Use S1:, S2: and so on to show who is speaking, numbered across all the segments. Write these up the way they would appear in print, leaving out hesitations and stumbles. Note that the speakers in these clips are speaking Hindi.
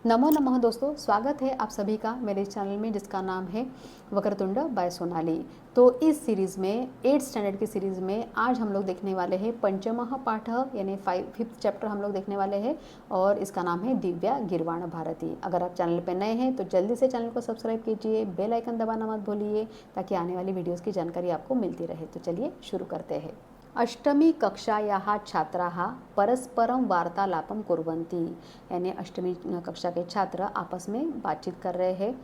S1: नमो नमः दोस्तों, स्वागत है आप सभी का मेरे चैनल में जिसका नाम है वक्रतुंड बाय सोनाली। तो इस सीरीज़ में 8th स्टैंडर्ड की सीरीज़ में आज हम लोग देखने वाले हैं पंचमः पाठ यानी 5th चैप्टर हम लोग देखने वाले हैं और इसका नाम है दिव्या गिरवाण भारती। अगर आप चैनल पर नए हैं तो जल्दी से चैनल को सब्सक्राइब कीजिए, बेल आइकन दबाना मत भूलिए ताकि आने वाली वीडियोज़ की जानकारी आपको मिलती रहे। तो चलिए शुरू करते हैं। अष्टमी कक्षायाः छात्राः परस्परं वार्तालापं कुर्वन्ति, यानी अष्टमी कक्षा के छात्र आपस में बातचीत कर रहे हैं।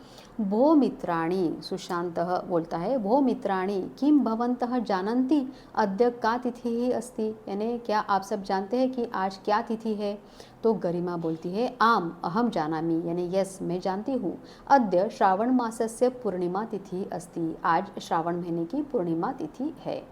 S1: भो मित्राणि, सुशान्तः बोलता है, भो मित्राणि किं भवन्तः जानन्ति अद्य का तिथिः अस्ति, यानी क्या आप सब जानते हैं कि आज क्या तिथि है। तो गरिमा बोलती है, आम अहम जानामि, यानी यस मैं जानती हूँ। अद्य श्रावण मासस्य पूर्णिमा तिथि अस्ति, आज श्रावण महीने की पूर्णिमा तिथि है।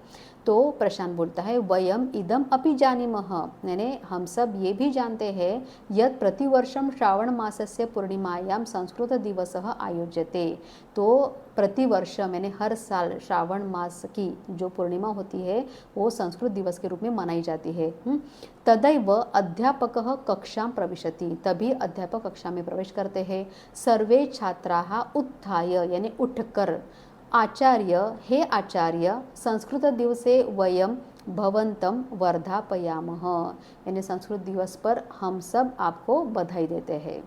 S1: तो प्रशांत बोलता है, वयम इदम अपि जानीमः, यानी हम सब ये भी जानते हैं, यत् प्रतिवर्षम श्रावण मासस्य पूर्णिमायां संस्कृत दिवसः आयोज्यते। तो प्रतिवर्ष यानी हर साल श्रावण मास की जो पूर्णिमा होती है वो संस्कृत दिवस के रूप में मनाई जाती है। तदैव अध्यापकः कक्षां प्रविशति, तभी अध्यापक कक्षा में प्रवेश करते हैं। सर्वे छात्राः उत्थाय, यानी उठकर, आचार्य हे आचार्य संस्कृत दिवसे वयम भवंतम वर्धापयामः, यानी संस्कृत दिवस पर हम सब आपको बधाई देते हैं।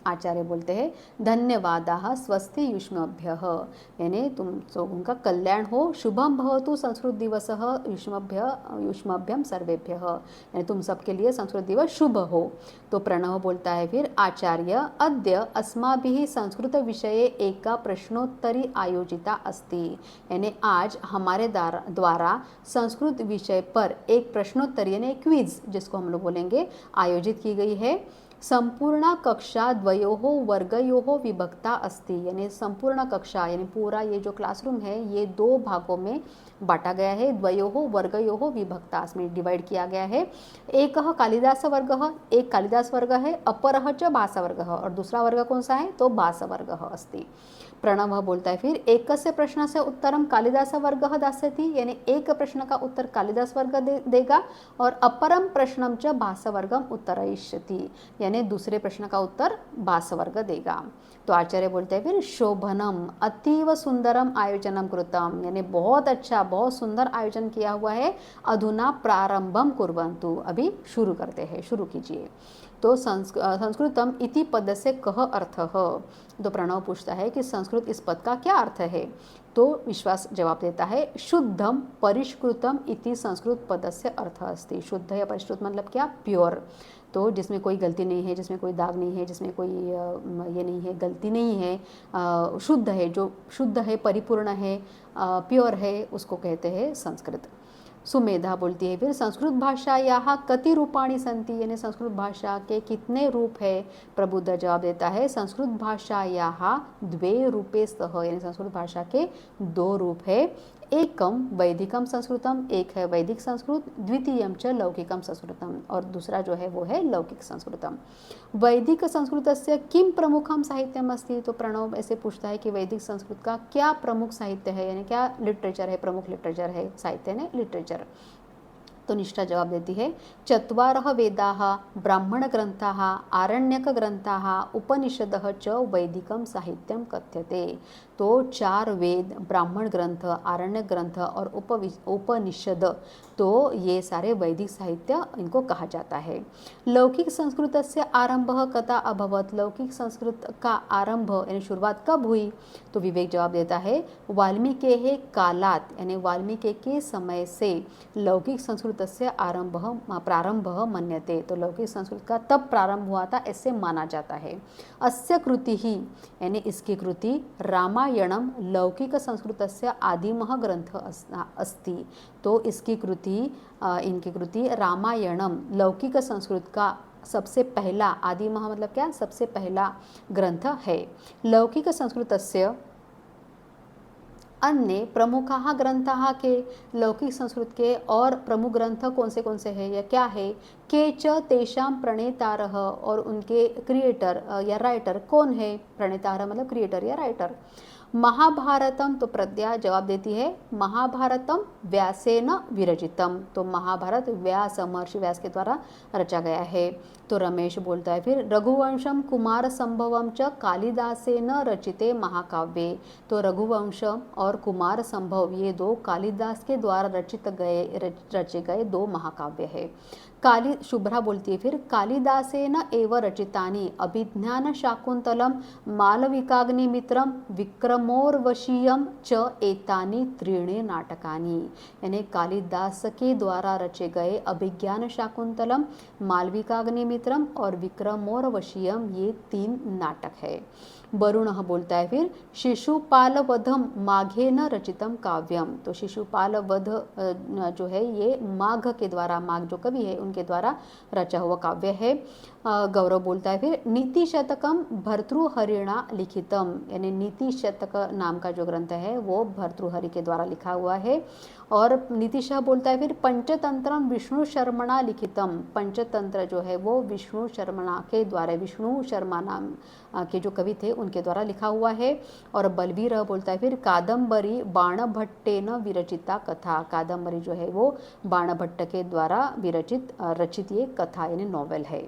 S1: आचार्य बोलते हैं, धन्यवादाः स्वस्ति युष्मभ्यः, यानी तुम लोगों का कल्याण हो, शुभम भवतु संस्कृत दिवसः युष्मभ्यम सर्वेभ्यः, यानी तुम सबके लिए संस्कृत दिवस शुभ हो। तो प्रणव बोलता है फिर, आचार्य अद्य अस्माभिः संस्कृत विषये एका प्रश्नोत्तरी आयोजिता अस्ति, यानी आज हमारे द्वारा संस्कृत विषय पर एक प्रश्नोत्तरी यानी क्विज जिसको हम लोग बोलेंगे आयोजित की गई है। संपूर्ण कक्षा द्वयोः वर्गयोः विभक्ता अस्ति, यानी संपूर्ण कक्षा यानी पूरा ये जो क्लासरूम है ये दो भागों में बांटा गया है। द्वयोः वर्गयोः विभक्ता में डिवाइड किया गया है। एकः कालिदास वर्गः, एक कालिदास वर्ग है, अपरः च भासवर्गः, और दूसरा वर्ग कौन सा है तो भासवर्गः अस्ति। प्रणव बोलता है फिर, एकस्य प्रश्नस्य उत्तरं कालिदास वर्गः दास्यति, यानी एक प्रश्न का उत्तर कालिदास वर्ग देगा और अपरम प्रश्नम च भासवर्गम उत्तरयिष्यति, यानी दूसरे प्रश्न का उत्तर भासवर्ग देगा। तो आचार्य बोलते हैं फिर, शोभनम अतीव सुंदरम आयोजनम कृतम, यानी बहुत अच्छा बहुत सुंदर आयोजन किया हुआ है। अधुना प्रारंभम कुर्वन्तु, अभी शुरू करते हैं, शुरू कीजिए। तो संस्कृतम इति पद से कह अर्थः, तो प्रणव पूछता है कि संस्कृत इस पद का क्या अर्थ है। तो विश्वास जवाब देता है, शुद्धम परिष्कृतम इति संस्कृत पदस्य अर्थः अस्ति। शुद्ध या परिष्कृत मतलब क्या, प्योर, तो जिसमें कोई गलती नहीं है, जिसमें कोई दाग नहीं है, जिसमें कोई ये नहीं है, गलती नहीं है, शुद्ध है, जो शुद्ध है, परिपूर्ण है, प्योर है, उसको कहते हैं संस्कृत। सुमेधा बोलती है फिर, संस्कृत भाषायाः कति रूपाणि सन्ति, यानी संस्कृत भाषा के कितने रूप है। प्रबुद्ध जवाब देता है, संस्कृत भाषायाः द्वे रूपे स्तः, यानी संस्कृत भाषा के दो रूप है। एकम वैदिकम संस्कृतम, एक है वैदिक संस्कृत, द्वितीयम च लौकिकम संस्कृतम, और दूसरा जो है वो है लौकिक संस्कृतम। वैदिक संस्कृतस्य किम प्रमुखम साहित्यम अस्ति, तो प्रणव ऐसे पूछता है कि वैदिक संस्कृत का क्या प्रमुख साहित्य है, यानी क्या लिटरेचर है, प्रमुख लिटरेचर है, साहित्य ने लिटरेचर। तो निष्ठा जवाब देती है, चत्वारः वेदाः ब्राह्मणग्रन्थाः आरण्यकग्रन्थाः उपनिषदः च वैदिकं साहित्यं कथ्यते। तो 4 वेद, ब्राह्मण ग्रंथ, आरण्य ग्रंथ और उपनिषद, तो ये सारे वैदिक साहित्य इनको कहा जाता है। लौकिक संस्कृतस्य आरंभः कदा अभवत्, लौकिक संस्कृत का आरंभ यानी शुरुआत कब हुई। तो विवेक जवाब देता है, वाल्मीकेः कालात्, यानी वाल्मीकि के समय से लौकिक संस्कृतस्य प्रारंभः मन्यते, तो लौकिक संस्कृत का तब प्रारंभ हुआ था ऐसे माना जाता है। अस्य कृतिः, यानी इसकी कृति रामायणम लौकिक संस्कृतस्य आदिमः ग्रंथ अस्ति, तो इसकी कृति इनकी कृति रामायणम लौकिक संस्कृत का सबसे पहला, आदिमः मतलब क्या, सबसे पहला ग्रंथ है। लौकिक संस्कृतस्य अन्य प्रमुखाः ग्रंथाः के लौकिक संस्कृत के और प्रमुख ग्रंथ कौन से हैं या क्या है। के च तेषां प्रणेतारः और उनके क्रिएटर या राइटर कौन है। प्रणेतारः मतलब क्रिएटर या राइटर। महाभारतम तो प्रज्ञा जवाब देती है महाभारतम व्यासेन विरचितम, तो महाभारत व्यास महर्षि व्यास के द्वारा रचा गया है। तो रमेश बोलता है फिर रघुवंशम कुमार संभवम च कालिदासेन रचिते महाकाव्ये, तो रघुवंश और कुमार संभव ये दो कालिदास के द्वारा रचे गए दो महाकाव्य है। शुभ्रा बोलती है फिर कालिदासेन एव रचितानि अभिज्ञान शाकुंतलम मालविकाग्निमित्रम विक्रमोर्वशीयम च एतानि त्रीणि नाटकानि, यानी कालिदास के द्वारा रचे गए अभिज्ञान शाकुंतलम मालविकाग्निमित्रम और विक्रमोर्वशीयम ये 3 नाटक है। वरुण बोलता है फिर शिशुपाल वधम माघेन रचितम काव्यम, तो शिशुपाल वध जो है ये माघ के द्वारा, माघ जो कवि है उनके द्वारा रचा हुआ काव्य है। गौरव बोलता है फिर नीति शतकम भर्तृहरिणा लिखितम, यानी नीति शतक नाम का जो ग्रंथ है वो भर्तृहरि के द्वारा लिखा हुआ है। और नीतिशाह बोलता है फिर पंचतंत्रम विष्णु शर्मणा लिखितम, पंचतंत्र जो है वो विष्णु शर्मणा के द्वारा, विष्णु शर्मा नाम के जो कवि थे उनके द्वारा लिखा हुआ है। और बलवीर बोलता है फिर कादम्बरी बाणभट्टेन विरचिता कथा, कादम्बरी जो है वो बाणभट्ट के द्वारा रचित ये कथा यानी नॉवेल है।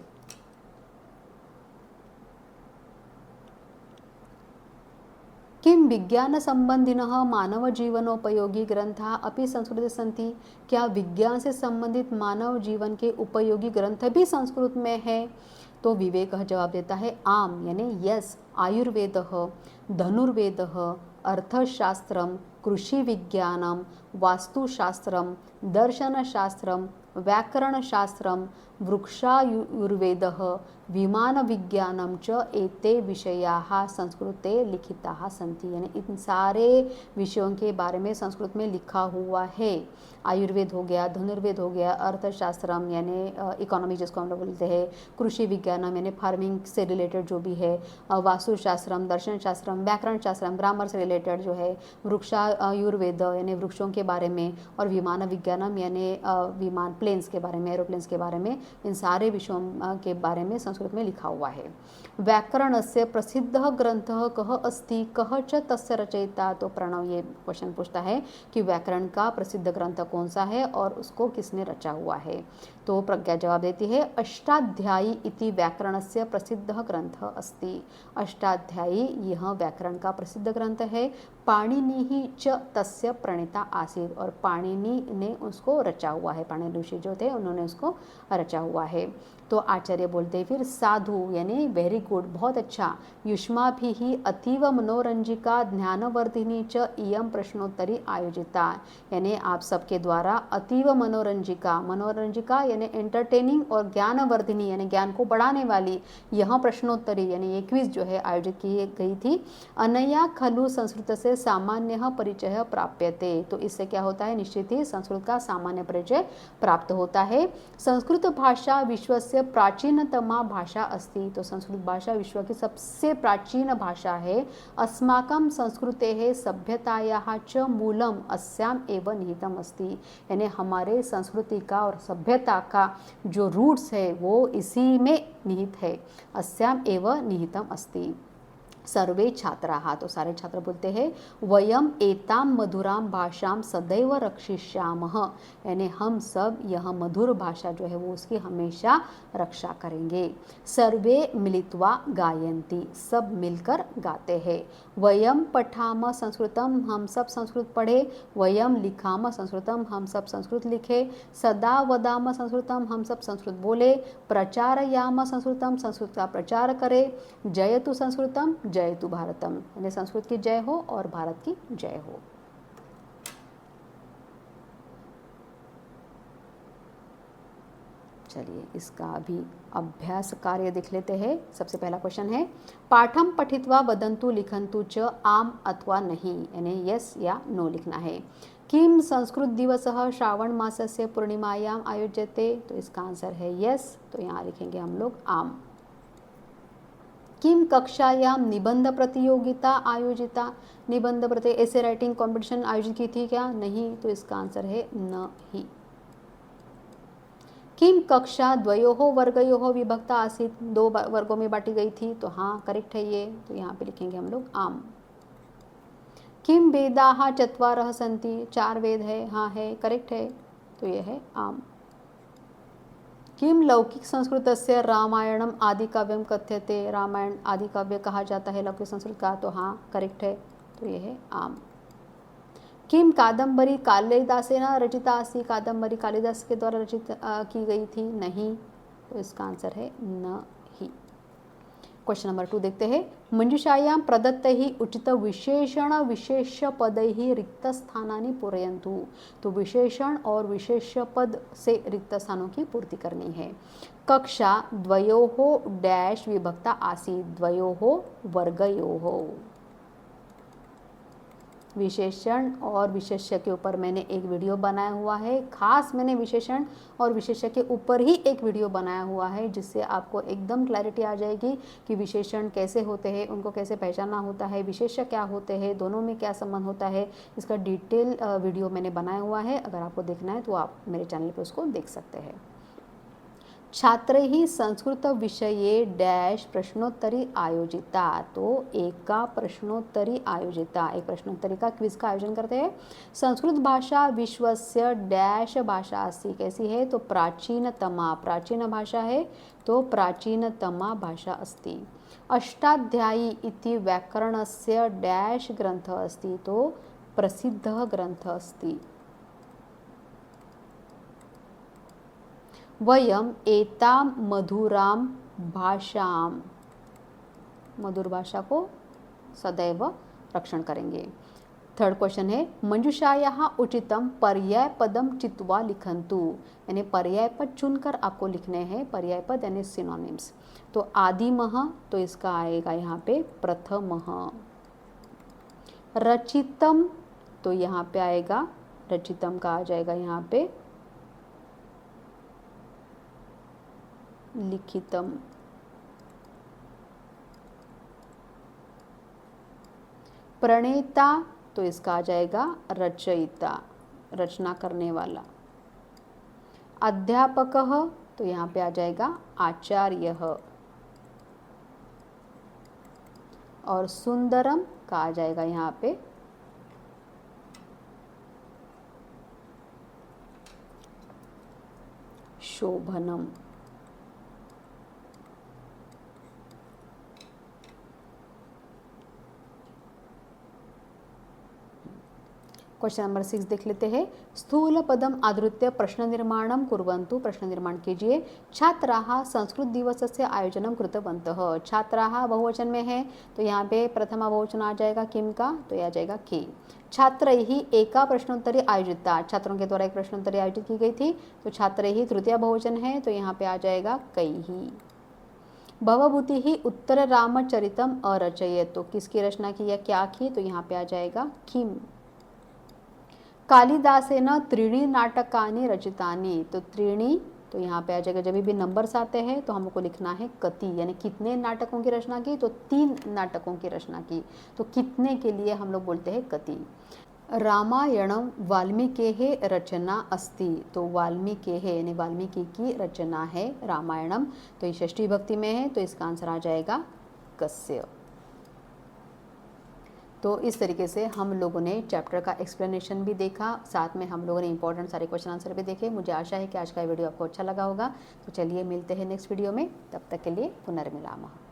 S1: किम विज्ञान संबंधिनः मानव जीवनोपयोगी ग्रंथाः अपि संस्कृते सन्ति, क्या विज्ञान से संबंधित मानव जीवन के उपयोगी ग्रंथ भी संस्कृत में है। तो विवेकः जवाब देता है आम, यानी यस। आयुर्वेदः, धनुर्वेदः, अर्थशास्त्रम, कृषि विज्ञानम, वास्तुशास्त्रम, दर्शनशास्त्रम, व्याकरणशास्त्रम, वृक्षायुर्वेदः, विमानविज्ञानम च एते विषयाः संस्कृते लिखिताः सन्ति, यानी इन सारे विषयों के बारे में संस्कृत में लिखा हुआ है। आयुर्वेद हो गया, धनुर्वेद हो गया, अर्थशास्त्रम यानी इकोनॉमी जिसको हम लोग बोलते हैं, कृषि विज्ञानम यानी फार्मिंग से रिलेटेड जो भी है, वास्तुशास्त्रम, दर्शनशास्त्रम, व्याकरणशास्त्रम ग्रामर से रिलेटेड जो है, वृक्षायुर्वेद यानी वृक्षों के बारे में, और विमान विज्ञानम यानी विमान प्लेन्स के बारे में, एरोप्लेन्स के बारे में, इन सारे विषयों के बारे में संस्कृत में लिखा हुआ है। व्याकरणस्य प्रसिद्धः ग्रंथः कः अस्ति कः च तस्य रचयिता, तो प्रणव ये क्वेश्चन पूछता है कि व्याकरण का प्रसिद्ध ग्रंथ कौन सा है और उसको किसने रचा हुआ है। तो प्रज्ञा जवाब देती है अष्टाध्यायी इति व्याकरणस्य प्रसिद्धः ग्रंथः अस्ति, अष्टाध्यायी यह व्याकरण का प्रसिद्ध ग्रंथ है। पाणिनि च तस्य प्रणेता आसीत्, और पाणिनि ने उसको रचा हुआ है, पाणिनि ऋषि जो थे उन्होंने उसको रचा हुआ है। तो आचार्य बोलते हैं फिर साधु यानी वेरी गुड, बहुत अच्छा। युष्माभिः अतीव मनोरंजिका ज्ञानवर्धिनी च इयं प्रश्नोत्तरी आयोजिता, यानी आप सबके द्वारा अतीव मनोरंजिका, मनोरंजिका यानी एंटरटेनिंग, और ज्ञानवर्धिनी यानी ज्ञान को बढ़ाने वाली यह प्रश्नोत्तरी यानी ये क्विज जो है आयोजित की गई थी। अनया खलु संस्कृत से सामान्य परिचय प्राप्यते, तो इससे क्या होता है, निश्चित ही संस्कृत का सामान्य परिचय प्राप्त होता है। संस्कृत भाषा विश्व से प्राचीनतमा भाषा अस्ति, तो संस्कृत भाषा विश्व की सबसे प्राचीन भाषा है। अस्माकं संस्कृतेः सभ्यतायाः च मूलम अस्याम एव निहितम अस्ति, यानी हमारे संस्कृति का और सभ्यता का जो रूट्स है वो इसी में निहित है। अस्याम एव निहितम अस्ति। सर्वे छात्राः, तो सारे छात्र बोलते हैं वयम एतां मधुरां भाषां सदैव रक्षिष्यामः, यानी हम सब यह मधुर भाषा जो है वो उसकी हमेशा रक्षा करेंगे। सर्वे मिलित्वा गायन्ति, सब मिलकर गाते हैं। वयम पठाम संस्कृतम, हम सब संस्कृत पढ़े। वयम लिखाम संस्कृतम, हम सब संस्कृत लिखे। सदा वदाम संस्कृतम, हम सब संस्कृत बोले। प्रचारयाम संस्कृतम, संस्कृत का प्रचार करें। जयतु संस्कृतम जयतु भारतम, यानी संस्कृत की जय हो और भारत की जय हो। चलिए इसका अभी अभ्यास कार्य देख लेते हैं। सबसे पहला क्वेश्चन है पाठम पठित्वा वदन्तु लिखन्तु च आम अथवा नहीं, यानी यस या नो लिखना है। किम संस्कृत दिवसः श्रावण मासस्य पूर्णिमायाम आयोज्यते, तो इसका आंसर है यस, तो यहाँ लिखेंगे हम लोग आम। किम कक्षायां निबंध प्रतियोगिता आयोजिता, निबंध प्रति ऐसे राइटिंग कंपटीशन आयोजित की थी क्या? नहीं, तो इसका आंसर है नहीं। किम कक्षा द्वयोः वर्गयोः विभक्ता आसीत्, 2 वर्गों में बांटी गई थी, तो हाँ करेक्ट है ये, तो यहाँ पे लिखेंगे हम लोग आम। किम वेदाः चत्वारः सन्ति, 4 वेद है, हाँ है, करेक्ट है, तो ये है आम। किम लौकिक संस्कृतस्य रामायणम आदिकाव्यम कथ्यते, रामायण आदिकाव्य कहा जाता है लौकिक संस्कृत का, तो हाँ करेक्ट है, तो ये है आम। किम कादम्बरी कालिदासेन रचिता अस्ति, कादम्बरी कालिदास के द्वारा रचित की गई थी, नहीं, तो इसका आंसर है नहीं। क्वेश्चन नंबर 2 देखते हैं। मंजुषायां प्रदत्तैः उचित विशेषण विशेष पदैः रिक्त स्थानानि पूरयन्तु, तो विशेषण और विशेष पद से रिक्त स्थानों की पूर्ति करनी है। कक्षा द्वयोः डैश विभक्ता आसीत्, द्वयोः वर्गयोः। विशेषण और विशेष्य के ऊपर मैंने एक वीडियो बनाया हुआ है, खास मैंने विशेषण और विशेष्य के ऊपर ही एक वीडियो बनाया हुआ है, जिससे आपको एकदम क्लैरिटी आ जाएगी कि विशेषण कैसे होते हैं, उनको कैसे पहचानना होता है, विशेष्य क्या होते हैं, दोनों में क्या संबंध होता है। इसका डिटेल वीडियो मैंने बनाया हुआ है, अगर आपको देखना है तो आप मेरे चैनल पर उसको देख सकते हैं। छात्रैः संस्कृत विषये डैश प्रश्नोत्तरी आयोजिता, तो एका प्रश्नोत्तरी आयोजिता, एक प्रश्नोत्तरी का क्विज का आयोजन करते हैं। संस्कृत भाषा विश्वस्य डैश भाषा अस्ति, कैसी है? तो प्राचीनतमा, प्राचीन भाषा है, तो प्राचीनतमा भाषा अस्ति। अष्टाध्यायी इति व्याकरणस्य डैश ग्रंथः अस्ति, तो प्रसिद्धः ग्रंथः अस्ति। वयम एतां मधुरां भाषां, मधुर भाषा को सदैव रक्षण करेंगे। थर्ड क्वेश्चन है मंजुषायाः उचितम पर्याय पदम चित्वा लिखन्तु, यानी पर्याय पद चुनकर आपको लिखने हैं, पर्याय पद यानी सिनोनिम्स। तो आदिमः, तो इसका आएगा यहाँ पे प्रथमः। रचितम, तो यहाँ पे आएगा, रचितम का आ जाएगा यहाँ पे लिखितम। प्रणेता, तो इसका आ जाएगा रचयिता, रचना करने वाला। अध्यापकः, तो यहाँ पे आ जाएगा आचार्यः। और सुंदरम का आ जाएगा यहाँ पे शोभनम। क्वेश्चन नंबर 6 देख लेते हैं। स्थूल पदम आधृत्य प्रश्न निर्माणं कुर्वन्तु, प्रश्न निर्माण कीजिए। छात्राः संस्कृत दिवसस्य आयोजनं कृतवन्तः, छात्राः बहुवचन में है, तो यहाँ पे प्रथमा बहुवचन आ जाएगा किम का, तो यह आ जाएगा के। छात्रैः एका प्रश्नोत्तरी आयोजिता, छात्रों के द्वारा एक प्रश्नोत्तरी आयोजित की गई थी, तो छात्रैः तृतीय बहुवचन है, तो यहाँ पे आ जाएगा कैः। भवभूतिः उत्तर रामचरितम अरचयत, तो किसकी रचना की या क्या की, तो यहाँ पे आ जाएगा किम। कालिदासेन त्रीणि नाटकानि रचितानि, तो त्रीणि, तो यहाँ पे आ जाएगा, जब भी नंबर्स आते हैं तो हमको लिखना है कति, यानी कितने नाटकों की रचना की, तो 3 नाटकों की रचना की, तो कितने के लिए हम लोग बोलते हैं कति। रामायणम वाल्मीकेः रचना अस्ति, तो वाल्मीकेः यानी वाल्मीकि की रचना है रामायणम, तो ये षष्ठी विभक्ति में है, तो इसका आंसर आ जाएगा कस्य। तो इस तरीके से हम लोगों ने चैप्टर का एक्सप्लेनेशन भी देखा, साथ में हम लोगों ने इंपॉर्टेंट सारे क्वेश्चन आंसर भी देखे। मुझे आशा है कि आज का वीडियो आपको अच्छा लगा होगा। तो चलिए मिलते हैं नेक्स्ट वीडियो में, तब तक के लिए पुनर्मिलामः।